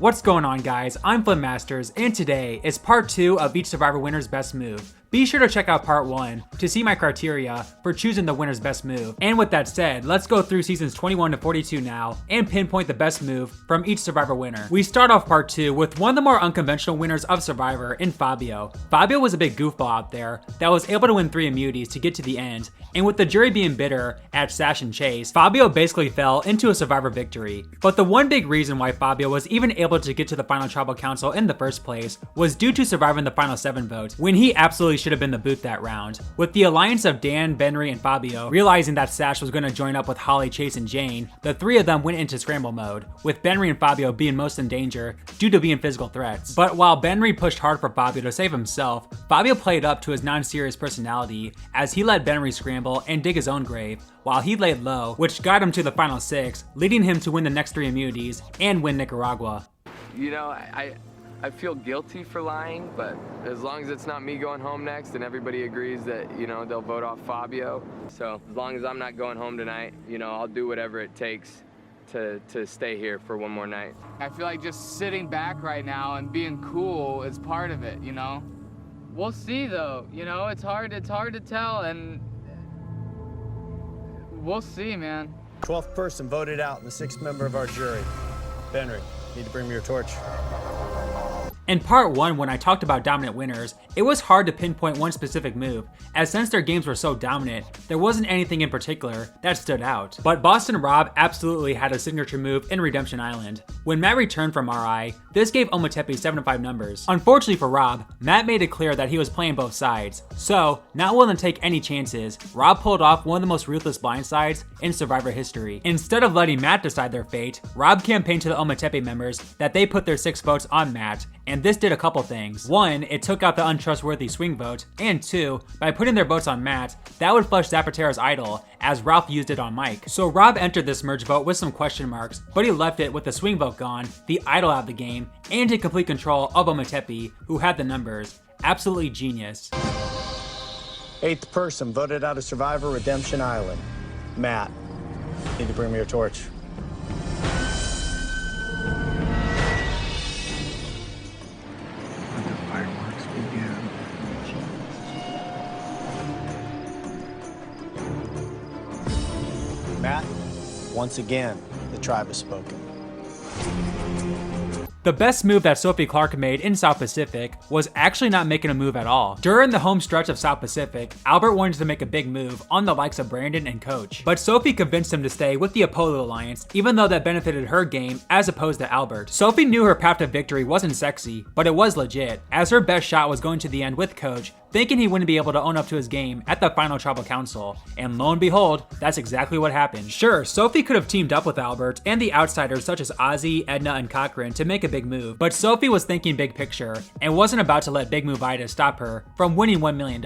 What's going on, guys? I'm Flint Masters, and today is part 2 of each Survivor winner's best move. Be sure to check out part 1 to see my criteria for choosing the winner's best move. And with that said, let's go through seasons 21 to 42 now and pinpoint the best move from each Survivor winner. We start off part 2 with one of the more unconventional winners of Survivor in Fabio. Fabio was a big goofball out there that was able to win 3 immunities to get to the end, and with the jury being bitter at Sash and Chase, Fabio basically fell into a Survivor victory. But the one big reason why Fabio was even able to get to the final tribal council in the first place was due to surviving the final 7 vote, when he absolutely should have been the boot that round. With the alliance of Dan, Benry, and Fabio realizing that Sash was going to join up with Holly, Chase, and Jane, the 3 of them went into scramble mode, with Benry and Fabio being most in danger due to being physical threats. But while Benry pushed hard for Fabio to save himself, Fabio played up to his non-serious personality as he let Benry scramble and dig his own grave, while he laid low, which got him to the final 6, leading him to win the next 3 immunities and win Nicaragua. You know, I feel guilty for lying, but as long as it's not me going home next and everybody agrees that, you know, they'll vote off Fabio. So as long as I'm not going home tonight, you know, I'll do whatever it takes to stay here for one more night. I feel like just sitting back right now and being cool is part of it, you know? We'll see though, you know, it's hard to tell, and we'll see, man. 12th person voted out and the 6th member of our jury. Benry, need to bring me your torch. In part 1, when I talked about dominant winners, it was hard to pinpoint one specific move, as since their games were so dominant, there wasn't anything in particular that stood out. But Boston Rob absolutely had a signature move in Redemption Island. When Matt returned from RI, this gave Ometepe 7-5 numbers. Unfortunately for Rob, Matt made it clear that he was playing both sides, so, not willing to take any chances, Rob pulled off one of the most ruthless blindsides in Survivor history. Instead of letting Matt decide their fate, Rob campaigned to the Ometepe members that they put their 6 votes on Matt, and this did a couple things. 1, it took out the untrustworthy swing vote, and 2, by putting their votes on Matt, that would flush Zapatero's idol, as Ralph used it on Mike. So Rob entered this merge vote with some question marks, but he left it with the swing vote gone, the idol out of the game, and in complete control of Ometepe, who had the numbers. Absolutely genius. 8th person voted out of Survivor Redemption Island. Matt, need to bring me your torch. Matt, once again, the tribe has spoken. The best move that Sophie Clark made in South Pacific was actually not making a move at all. During the home stretch of South Pacific, Albert wanted to make a big move on the likes of Brandon and Coach, but Sophie convinced him to stay with the Apollo Alliance, even though that benefited her game as opposed to Albert. Sophie knew her path to victory wasn't sexy, but it was legit, as her best shot was going to the end with Coach, thinking he wouldn't be able to own up to his game at the final tribal council, and lo and behold, that's exactly what happened. Sure, Sophie could have teamed up with Albert and the outsiders such as Ozzy, Edna, and Cochran to make a big move, but Sophie was thinking big picture and wasn't about to let Big Move Ida stop her from winning $1 million.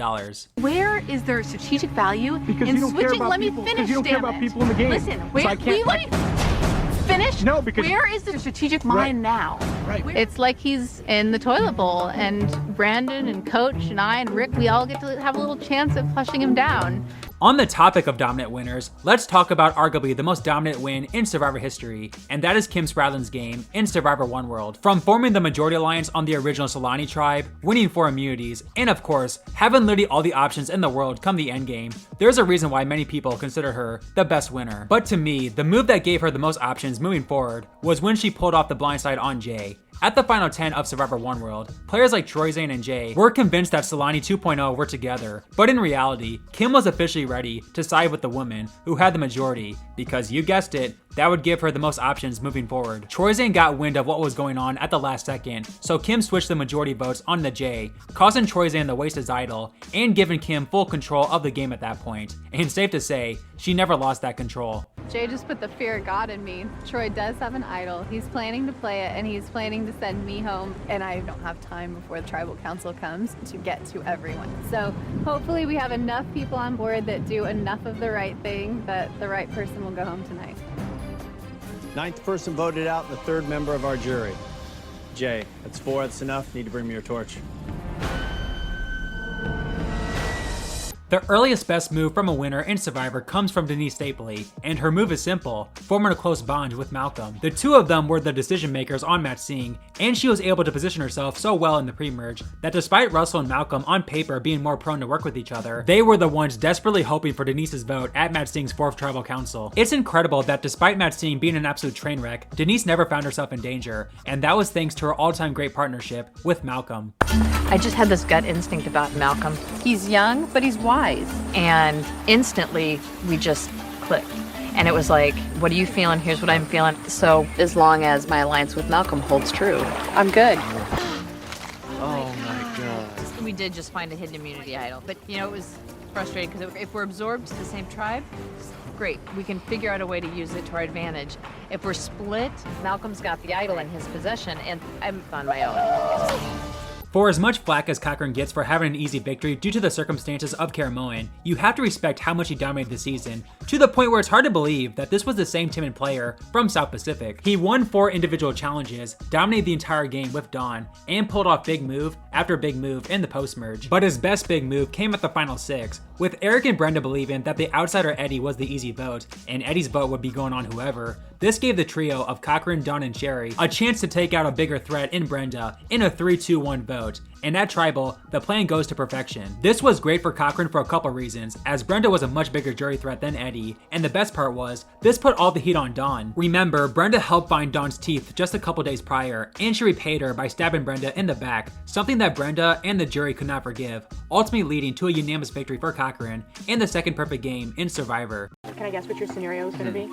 Where is there strategic value because in you don't care switching? about Let me people, finish, you don't care about people in the game. Listen, So where, I can't, will you let me finish? No, because where is the strategic mind now? Right. It's like he's in the toilet bowl, and Brandon and Coach and I and Rick, we all get to have a little chance at flushing him down. On the topic of dominant winners, let's talk about arguably the most dominant win in Survivor history, and that is Kim Spradlin's game in Survivor One World. From forming the majority alliance on the original Solani tribe, winning 4 immunities, and of course, having literally all the options in the world come the endgame, there's a reason why many people consider her the best winner. But to me, the move that gave her the most options moving forward was when she pulled off the blindside on Jay. At the final 10 of Survivor One World, players like Troyzane and Jay were convinced that Solani 2.0 were together, but in reality, Kim was officially ready to side with the woman who had the majority, because you guessed it, that would give her the most options moving forward. Troyzane got wind of what was going on at the last second, so Kim switched the majority votes on the Jay, causing Troyzane to waste his idol, and giving Kim full control of the game at that point. And safe to say, she never lost that control. Jay just put the fear of God in me. Troy does have an idol. He's planning to play it, and he's planning to send me home, and I don't have time before the tribal council comes to get to everyone. So hopefully we have enough people on board that do enough of the right thing that the right person will go home tonight. 9th person voted out and the 3rd member of our jury. Jay, that's 4, that's enough. Need to bring me your torch. The earliest best move from a winner in Survivor comes from Denise Stapley, and her move is simple, forming a close bond with Malcolm. The two of them were the decision makers on Match Sing, and she was able to position herself so well in the pre-merge that despite Russell and Malcolm on paper being more prone to work with each other, they were the ones desperately hoping for Denise's vote at Match Sing's 4th Tribal Council. It's incredible that despite Match Sing being an absolute train wreck, Denise never found herself in danger, and that was thanks to her all-time great partnership with Malcolm. I just had this gut instinct about Malcolm. He's young, but he's wise. And instantly, we just clicked. And it was like, what are you feeling? Here's what I'm feeling. So as long as my alliance with Malcolm holds true, I'm good. Oh my God. We did just find a hidden immunity idol. But, you know, it was frustrating because if we're absorbed to the same tribe, great. We can figure out a way to use it to our advantage. If we're split, Malcolm's got the idol in his possession, and I'm on my own. For as much flack as Cochran gets for having an easy victory due to the circumstances of Caramoan, you have to respect how much he dominated the season, to the point where it's hard to believe that this was the same timid player from South Pacific. He won 4 individual challenges, dominated the entire game with Dawn, and pulled off big move after big move in the post-merge. But his best big move came at the final 6, with Eric and Brenda believing that the outsider Eddie was the easy vote, and Eddie's vote would be going on whoever. This gave the trio of Cochran, Dawn, and Sherry a chance to take out a bigger threat in Brenda in a 3-2-1 vote, and at Tribal, the plan goes to perfection. This was great for Cochran for a couple reasons, as Brenda was a much bigger jury threat than Eddie, and the best part was, this put all the heat on Dawn. Remember, Brenda helped find Dawn's teeth just a couple days prior, and she repaid her by stabbing Brenda in the back, something that Brenda and the jury could not forgive, ultimately leading to a unanimous victory for Cochran and the second perfect game in Survivor. Can I guess what your scenario is going to be?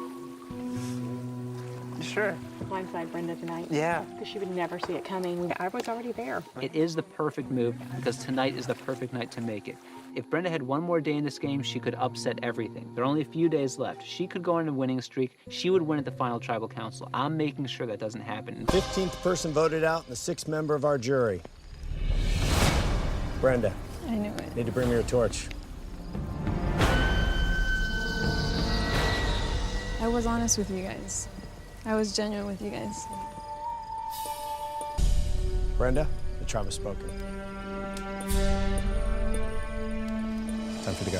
Sure. Blindside Brenda tonight. Yeah. Because she would never see it coming. I was already there. It is the perfect move because tonight is the perfect night to make it. If Brenda had one more day in this game, she could upset everything. There are only a few days left. She could go on a winning streak. She would win at the final Tribal Council. I'm making sure that doesn't happen. 15th person voted out and the 6th member of our jury. Brenda. I knew it. Need to bring me your torch. I was honest with you guys. I was genuine with you guys. Brenda, the tribe has spoken. Time for the go.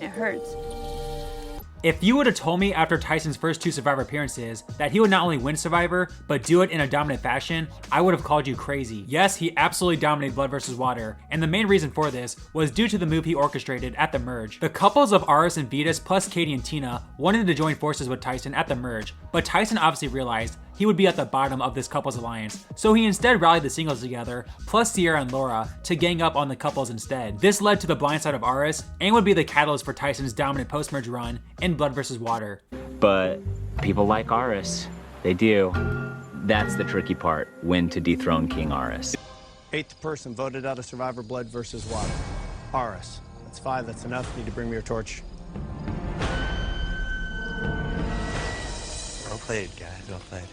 It hurts. If you would have told me after Tyson's first 2 Survivor appearances that he would not only win Survivor, but do it in a dominant fashion, I would have called you crazy. Yes, he absolutely dominated Blood vs. Water, and the main reason for this was due to the move he orchestrated at the merge. The couples of Aris and Vetus plus Katie and Tina wanted to join forces with Tyson at the merge, but Tyson obviously realized he would be at the bottom of this couples alliance, so he instead rallied the singles together, plus Sierra and Laura, to gang up on the couples instead. This led to the blindside of Aris, and would be the catalyst for Tyson's dominant post-merge run in Blood vs. Water. But people like Aris. They do. That's the tricky part, when to dethrone King Aris. 8th person voted out of Survivor Blood versus Water. Aris. That's 5, that's enough. Need to bring me your torch. Well played, guys. Well played.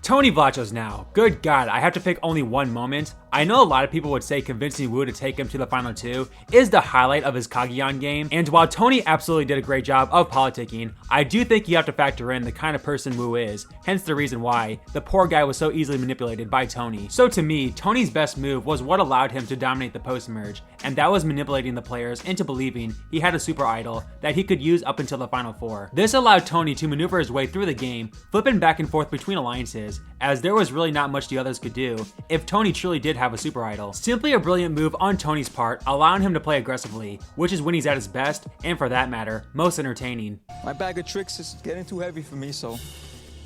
Tony Vlachos now. Good God, I have to pick only one moment. I know a lot of people would say convincing Wu to take him to the final 2 is the highlight of his Cagayan game, and while Tony absolutely did a great job of politicking, I do think you have to factor in the kind of person Wu is, hence the reason why the poor guy was so easily manipulated by Tony. So to me, Tony's best move was what allowed him to dominate the post-merge, and that was manipulating the players into believing he had a super idol that he could use up until the final 4. This allowed Tony to maneuver his way through the game, flipping back and forth between alliances, as there was really not much the others could do if Tony truly did have a super idol. Simply a brilliant move on Tony's part, allowing him to play aggressively, which is when he's at his best, and for that matter, most entertaining. My bag of tricks is getting too heavy for me, so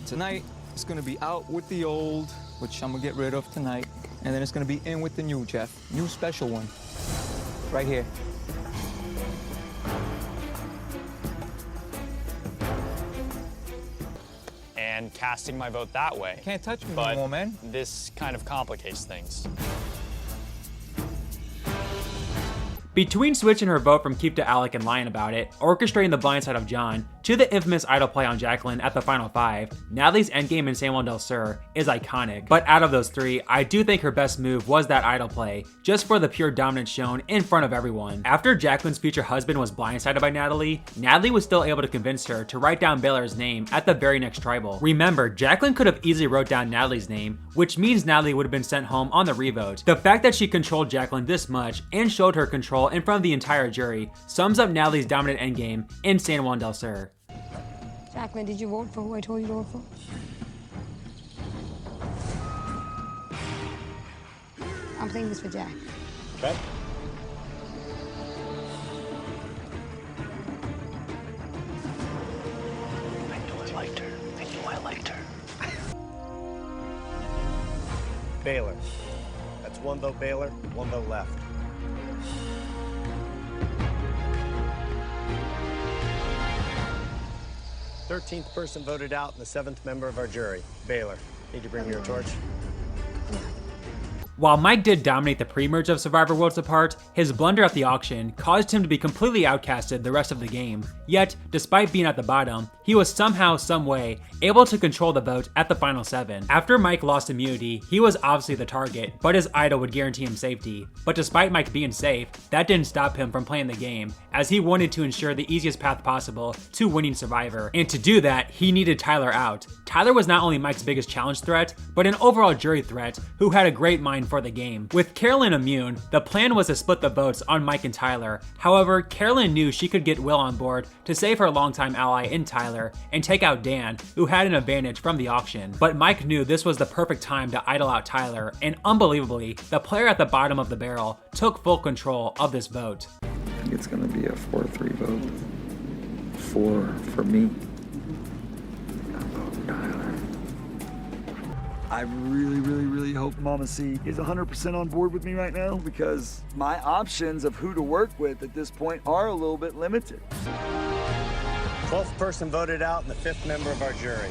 tonight it's gonna be out with the old, which I'm gonna get rid of tonight, and then it's gonna be in with the new, Jeff. New special one, right here. And casting my vote that way. Can't touch me but no more, man. This kind of complicates things. Between switching her vote from Keep to Alec and lying about it, orchestrating the blindside of John, To the infamous idol play on Jacqueline at the final 5, Natalie's endgame in San Juan del Sur is iconic, but out of those 3, I do think her best move was that idol play, just for the pure dominance shown in front of everyone. After Jacqueline's future husband was blindsided by Natalie, Natalie was still able to convince her to write down Baylor's name at the very next tribal. Remember, Jacqueline could have easily wrote down Natalie's name, which means Natalie would have been sent home on the revote. The fact that she controlled Jacqueline this much and showed her control in front of the entire jury sums up Natalie's dominant endgame in San Juan del Sur. Jacqueline, did you vote for who I told you to vote for? I'm playing this for Jack. Okay. I knew I liked her. I knew I liked her. Baylor. That's 1 vote Baylor, 1 vote left. The 13th person voted out and the 7th member of our jury. Baylor, need to bring me your torch. While Mike did dominate the pre-merge of Survivor Worlds Apart, his blunder at the auction caused him to be completely outcasted the rest of the game. Yet, despite being at the bottom, he was somehow, someway, able to control the vote at the final 7. After Mike lost immunity, he was obviously the target, but his idol would guarantee him safety. But despite Mike being safe, that didn't stop him from playing the game, as he wanted to ensure the easiest path possible to winning Survivor. And to do that, he needed Tyler out. Tyler was not only Mike's biggest challenge threat, but an overall jury threat who had a great mind for the game. With Carolyn immune, the plan was to split the votes on Mike and Tyler. However, Carolyn knew she could get Will on board to save her longtime ally in Tyler and take out Dan, who had an advantage from the auction. But Mike knew this was the perfect time to idle out Tyler, and unbelievably, the player at the bottom of the barrel took full control of this vote. I think it's gonna be a 4-3 vote. 4 for me. I really hope Mama C is 100% on board with me right now, because my options of who to work with at this point are a little bit limited. 12th person voted out and the 5th member of our jury.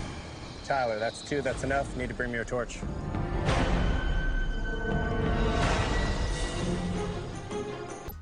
Tyler, that's 2, that's enough. Need to bring me your torch.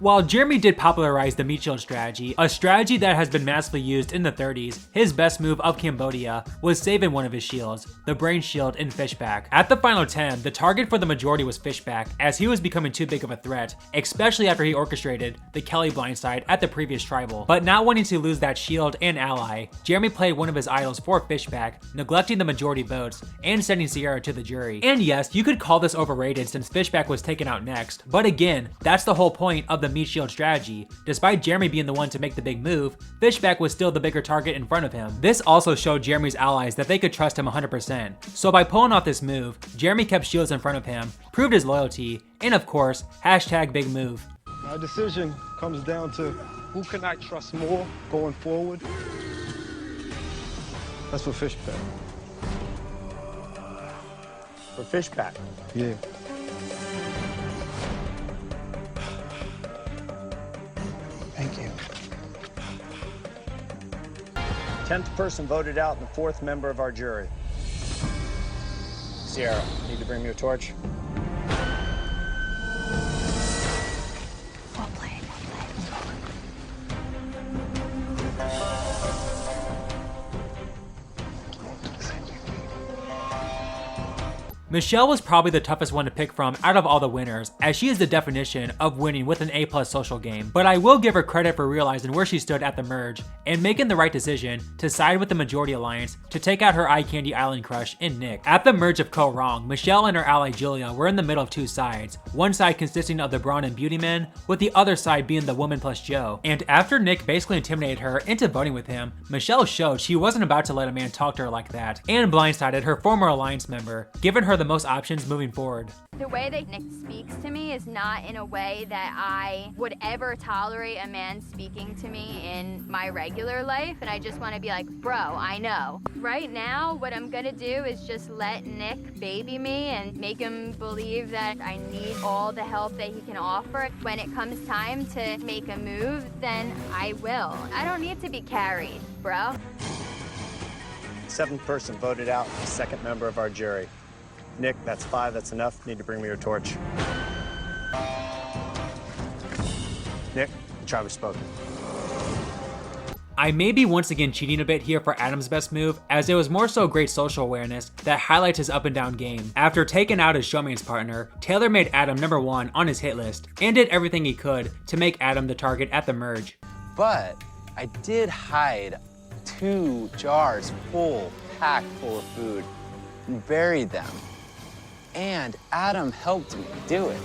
While Jeremy did popularize the meat shield strategy, a strategy that has been massively used in the 30s, his best move of Cambodia was saving one of his shields, the brain shield in Fishback. At the final 10, the target for the majority was Fishback, as he was becoming too big of a threat, especially after he orchestrated the Kelly blindside at the previous tribal. But not wanting to lose that shield and ally, Jeremy played one of his idols for Fishback, neglecting the majority votes and sending Sierra to the jury. And yes, you could call this overrated since Fishback was taken out next, but again, that's the whole point of the meat shield strategy. Despite Jeremy being the one to make the big move, Fishback was still the bigger target in front of him. This also showed Jeremy's allies that they could trust him 100%. So by pulling off this move, Jeremy kept shields in front of him, proved his loyalty, and of course, #big move. Our decision comes down to who can I trust more going forward. That's for Fishback. For Fishback? Yeah. Thank you. 10th person voted out and the 4th member of our jury. Sierra, need to bring me a torch? Well played. Michelle was probably the toughest one to pick from out of all the winners, as she is the definition of winning with an A+ social game. But I will give her credit for realizing where she stood at the merge and making the right decision to side with the majority alliance to take out her eye candy island crush in Nick. At the merge of Ko Wrong, Michelle and her ally Julia were in the middle of 2 sides, one side consisting of the Braun and Beauty men, with the other side being the woman plus Joe. And after Nick basically intimidated her into voting with him, Michelle showed she wasn't about to let a man talk to her like that, and blindsided her former alliance member, giving her the most options moving forward. The way that Nick speaks to me is not in a way that I would ever tolerate a man speaking to me in my regular life, and I just want to be like, bro, I know. Right now, what I'm gonna do is just let Nick baby me and make him believe that I need all the help that he can offer. When it comes time to make a move, then I will. I don't need to be carried, bro. 7th person voted out and the 2nd member of our jury. Nick, that's 5, that's enough. Need to bring me your torch. Nick, the tribe has spoken. I may be once again cheating a bit here for Adam's best move, as it was more so great social awareness that highlights his up and down game. After taking out his showman's partner, Taylor made Adam number 1 on his hit list, and did everything he could to make Adam the target at the merge. But I did hide 2 jars packed full of food, and buried them. And Adam helped me do it.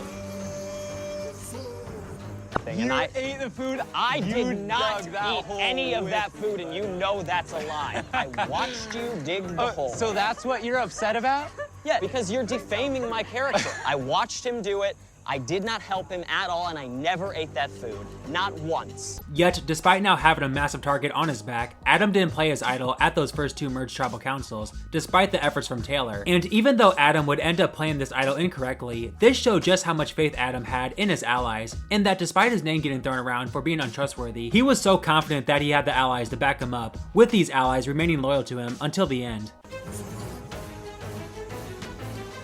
And I ate the food. I did not eat any of that food, and you know that's a lie. I watched you dig the hole. So that's what you're upset about? Yeah, because you're defaming my character. I watched him do it. I did not help him at all, and I never ate that food. Not once. Yet, despite now having a massive target on his back, Adam didn't play his idol at those first 2 merged tribal councils, despite the efforts from Taylor. And even though Adam would end up playing this idol incorrectly, this showed just how much faith Adam had in his allies, and that despite his name getting thrown around for being untrustworthy, he was so confident that he had the allies to back him up, with these allies remaining loyal to him until the end.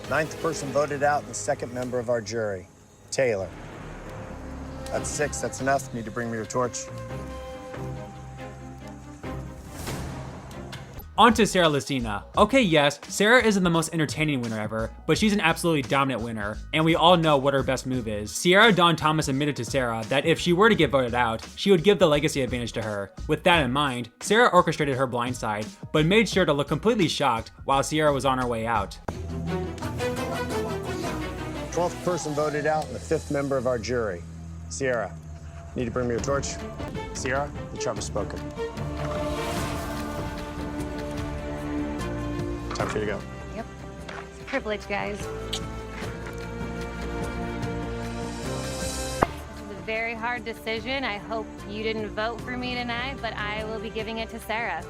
9th person voted out and the 2nd member of our jury, Taylor. That's 6, that's enough. Need to bring me your torch. On to Sarah Lucina. Okay, yes, Sarah isn't the most entertaining winner ever, but she's an absolutely dominant winner, and we all know what her best move is. Sierra Dawn Thomas admitted to Sarah that if she were to get voted out, she would give the legacy advantage to her. With that in mind, Sarah orchestrated her blindside, but made sure to look completely shocked while Sierra was on her way out. 12th person voted out and the 5th member of our jury, Sierra. Need to bring me your torch? Sierra, the tribe has spoken. Time for you to go. Yep. It's a privilege, guys. This is a very hard decision. I hope you didn't vote for me tonight, but I will be giving it to Sarah.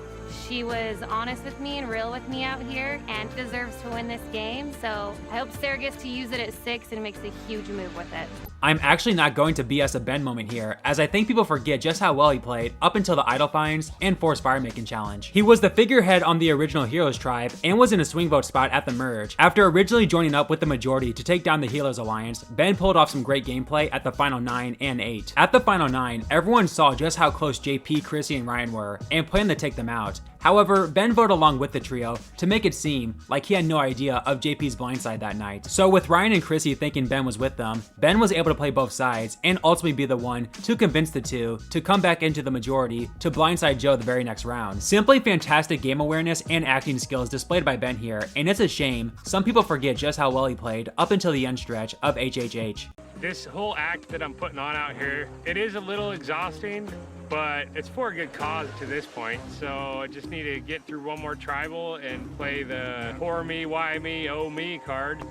She was honest with me and real with me out here and deserves to win this game. So I hope Sarah gets to use it at 6 and makes a huge move with it. I'm actually not going to BS a Ben moment here, as I think people forget just how well he played up until the idol finds and forced fire making challenge. He was the figurehead on the original Heroes tribe and was in a swing vote spot at the merge. After originally joining up with the majority to take down the Healers Alliance, Ben pulled off some great gameplay at the final 9 and 8. At the final 9, everyone saw just how close JP, Chrissy, and Ryan were and planned to take them out. However, Ben voted along with the trio to make it seem like he had no idea of JP's blindside that night. So with Ryan and Chrissy thinking Ben was with them, Ben was able to play both sides and ultimately be the one to convince the two to come back into the majority to blindside Joe the very next round. Simply fantastic game awareness and acting skills displayed by Ben here, and it's a shame some people forget just how well he played up until the end stretch of HHH. This whole act that I'm putting on out here, it is a little exhausting, but it's for a good cause to this point. So I just need to get through one more tribal and play the poor me, why me, oh me card.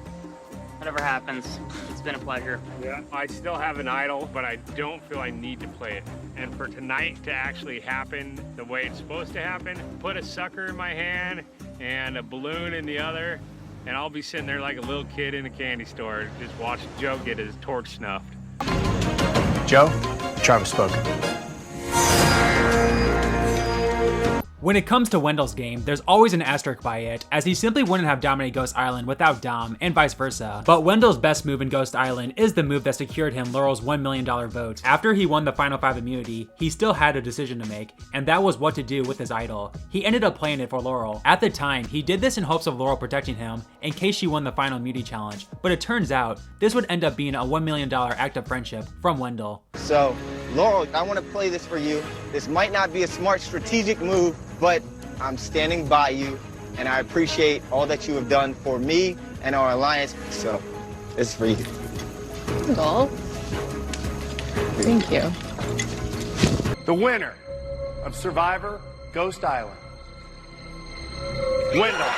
Whatever happens, it's been a pleasure. Yeah, I still have an idol, but I don't feel I need to play it. And for tonight to actually happen the way it's supposed to happen, put a sucker in my hand and a balloon in the other, and I'll be sitting there like a little kid in a candy store, just watching Joe get his torch snuffed. Joe, the tribe has spoken. When it comes to Wendell's game, there's always an asterisk by it, as he simply wouldn't have dominated Ghost Island without Dom, and vice versa. But Wendell's best move in Ghost Island is the move that secured him Laurel's $1 million vote. After he won the Final 5 immunity, he still had a decision to make, and that was what to do with his idol. He ended up playing it for Laurel. At the time, he did this in hopes of Laurel protecting him in case she won the final immunity challenge, but it turns out this would end up being a $1 million act of friendship from Wendell. So, Laurel, I want to play this for you. This might not be a smart strategic move, but I'm standing by you, and I appreciate all that you have done for me and our alliance. So, this is for you. Oh. Thank you. The winner of Survivor Ghost Island, Wendell.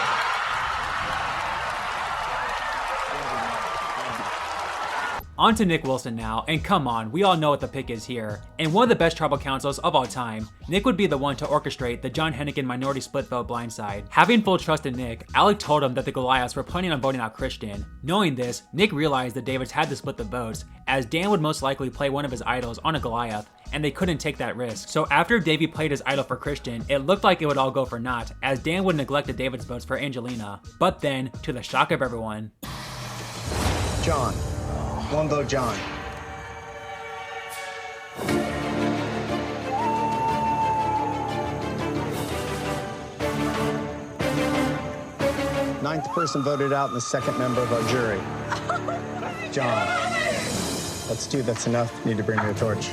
On to Nick Wilson now, and come on, we all know what the pick is here. In one of the best tribal councils of all time, Nick would be the one to orchestrate the John Hennigan minority split vote blindside. Having full trust in Nick, Alec told him that the Goliaths were planning on voting out Christian. Knowing this, Nick realized the Davids had to split the votes, as Dan would most likely play one of his idols on a Goliath, and they couldn't take that risk. So after Davey played his idol for Christian, it looked like it would all go for naught, as Dan would neglect the Davids votes for Angelina. But then, to the shock of everyone, John. One vote, John. Ninth person voted out and the second member of our jury. John. That's two, that's enough. Need to bring me a torch.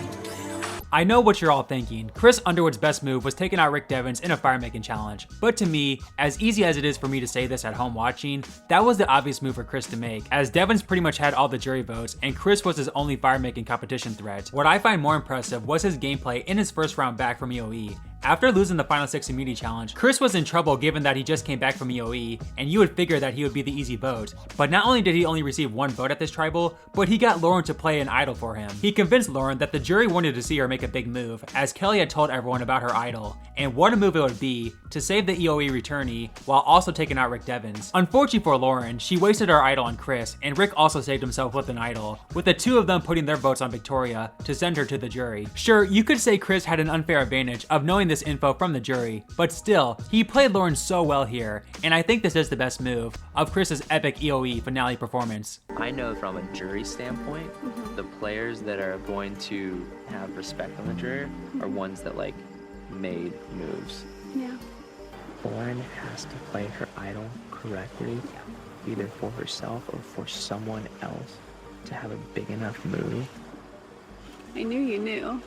I know what you're all thinking. Chris Underwood's best move was taking out Rick Devens in a fire-making challenge. But to me, as easy as it is for me to say this at home watching, that was the obvious move for Chris to make, as Devens pretty much had all the jury votes and Chris was his only fire-making competition threat. What I find more impressive was his gameplay in his first round back from EOE. After losing the Final 6 immunity challenge, Chris was in trouble given that he just came back from EOE, and you would figure that he would be the easy vote. But not only did he only receive one vote at this tribal, but he got Lauren to play an idol for him. He convinced Lauren that the jury wanted to see her make a big move, as Kelly had told everyone about her idol, and what a move it would be to save the EOE returnee while also taking out Rick Devens. Unfortunately for Lauren, she wasted her idol on Chris, and Rick also saved himself with an idol, with the two of them putting their votes on Victoria to send her to the jury. Sure, you could say Chris had an unfair advantage of knowing this info from the jury, but still, he played Lauren so well here, and I think this is the best move of Chris's epic EOE finale performance. I know from a jury standpoint, the players that are going to have respect on the jury are ones that like made moves. Yeah. Lauren has to play her idol correctly, either for herself or for someone else to have a big enough move. I knew you knew.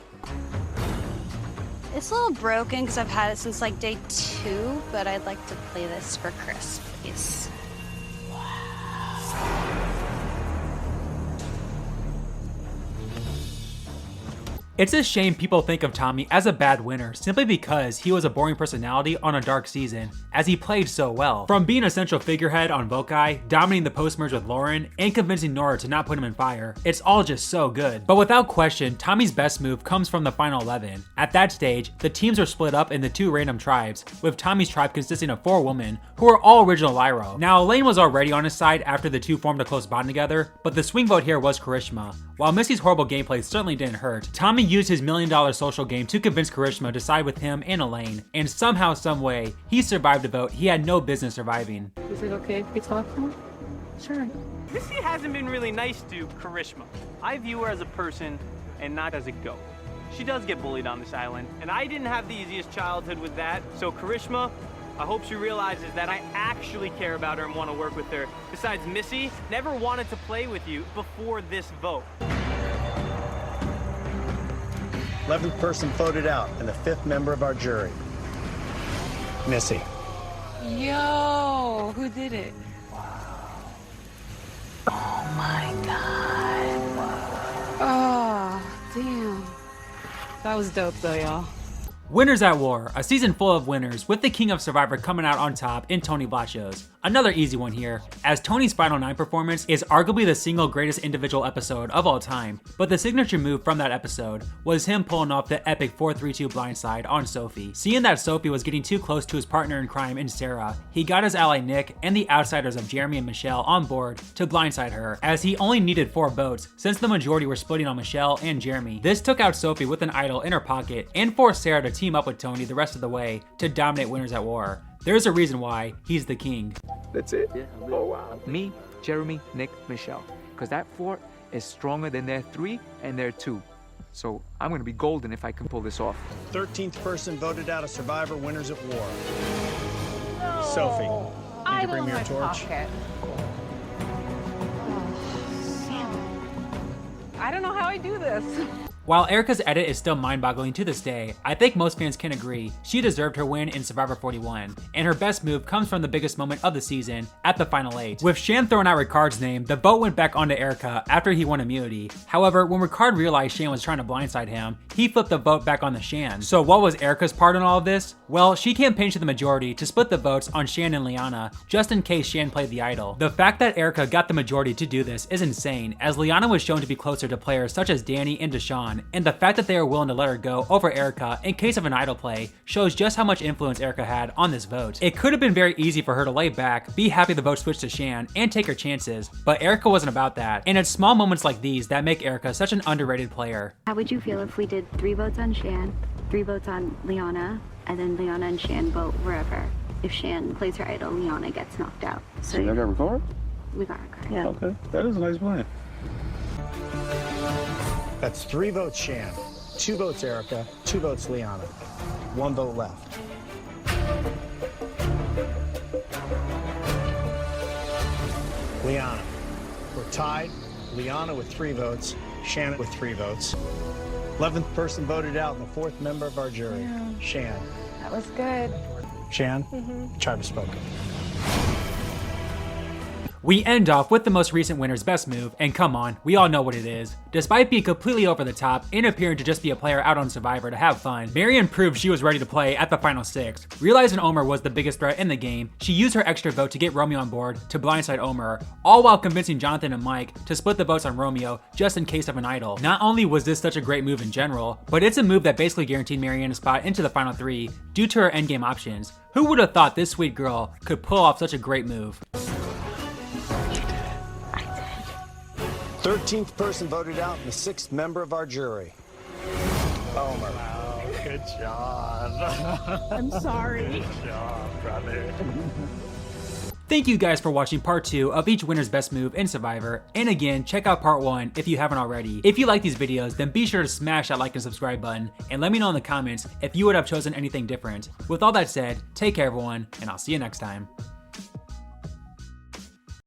It's a little broken because I've had it since like day 2, but I'd like to play this for Chris, please. It's a shame people think of Tommy as a bad winner simply because he was a boring personality on a dark season, as he played so well. From being a central figurehead on Vokai, dominating the post-merge with Lauren, and convincing Nora to not put him in fire, it's all just so good. But without question, Tommy's best move comes from the final 11. At that stage, the teams are split up into 2 random tribes, with Tommy's tribe consisting of 4 women, who are all original Lyro. Now, Elaine was already on his side after the 2 formed a close bond together, but the swing vote here was Karishma. While Missy's horrible gameplay certainly didn't hurt, Tommy used his $1 million social game to convince Karishma to side with him and Elaine, and somehow, someway, he survived a vote he had no business surviving. Is it okay if we talk now? Sure. Missy hasn't been really nice to Karishma. I view her as a person and not as a goat. She does get bullied on this island, and I didn't have the easiest childhood with that. So Karishma, I hope she realizes that I actually care about her and want to work with her. Besides, Missy never wanted to play with you before this vote. 11th person voted out and the 5th member of our jury. Missy. Yo, who did it? Oh my god. Oh, damn. That was dope though, y'all. Winners at War, a season full of winners, with the King of Survivor coming out on top in Tony Vlachos. Another easy one here, as Tony's Final 9 performance is arguably the single greatest individual episode of all time, but the signature move from that episode was him pulling off the epic 4-3-2 blindside on Sophie. Seeing that Sophie was getting too close to his partner in crime in Sarah, he got his ally Nick and the outsiders of Jeremy and Michelle on board to blindside her, as he only needed 4 votes since the majority were splitting on Michelle and Jeremy. This took out Sophie with an idol in her pocket and forced Sarah to team up with Tony the rest of the way to dominate Winners at War. There's a reason why he's the king. That's it? Yeah. Oh, wow. Me, Jeremy, Nick, Michelle. Because that 4 is stronger than their 3 and their 2. So I'm going to be golden if I can pull this off. 13th person voted out of Survivor Winners at War. No. Sophie, need to bring me your torch? I don't know how I do this. While Erica's edit is still mind-boggling to this day, I think most fans can agree she deserved her win in Survivor 41, and her best move comes from the biggest moment of the season, at the Final 8. With Shan throwing out Ricard's name, the vote went back onto Erica after he won immunity. However, when Ricard realized Shan was trying to blindside him, he flipped the vote back on the Shan. So what was Erica's part in all of this? Well, she campaigned to the majority to split the votes on Shan and Liana, just in case Shan played the idol. The fact that Erica got the majority to do this is insane, as Liana was shown to be closer to players such as Danny and Deshawn, and the fact that they are willing to let her go over Erica in case of an idol play shows just how much influence Erica had on this vote. It could have been very easy for her to lay back, be happy the vote switched to Shan, and take her chances, but Erica wasn't about that, and it's small moments like these that make Erica such an underrated player. How would you feel if we did 3 votes on Shan, 3 votes on Liana, and then Liana and Shan vote wherever? If Shan plays her idol, Liana gets knocked out. So y'all got record? We got record. Yeah. Okay, that is a nice plan. That's 3 votes Shan, 2 votes Erica, 2 votes Liana, 1 vote left. Liana. We're tied. Liana with 3 votes, Shan with 3 votes. 11th person voted out and the 4th member of our jury, Yeah. Shan. That was good. Shan, Mhm. Tribe spoken. We end off with the most recent winner's best move, and come on, we all know what it is. Despite being completely over the top and appearing to just be a player out on Survivor to have fun, Maryanne proved she was ready to play at the final 6. Realizing Omar was the biggest threat in the game, she used her extra vote to get Romeo on board to blindside Omar, all while convincing Jonathan and Mike to split the votes on Romeo just in case of an idol. Not only was this such a great move in general, but it's a move that basically guaranteed Maryanne a spot into the final 3 due to her endgame options. Who would have thought this sweet girl could pull off such a great move? 13th person voted out and the 6th member of our jury, Omar. Wow, good job. I'm sorry. Good job, brother. Thank you guys for watching part 2 of each winner's best move in Survivor, and again, check out part 1 if you haven't already. If you like these videos, then be sure to smash that like and subscribe button, and let me know in the comments if you would have chosen anything different. With all that said, take care everyone, and I'll see you next time.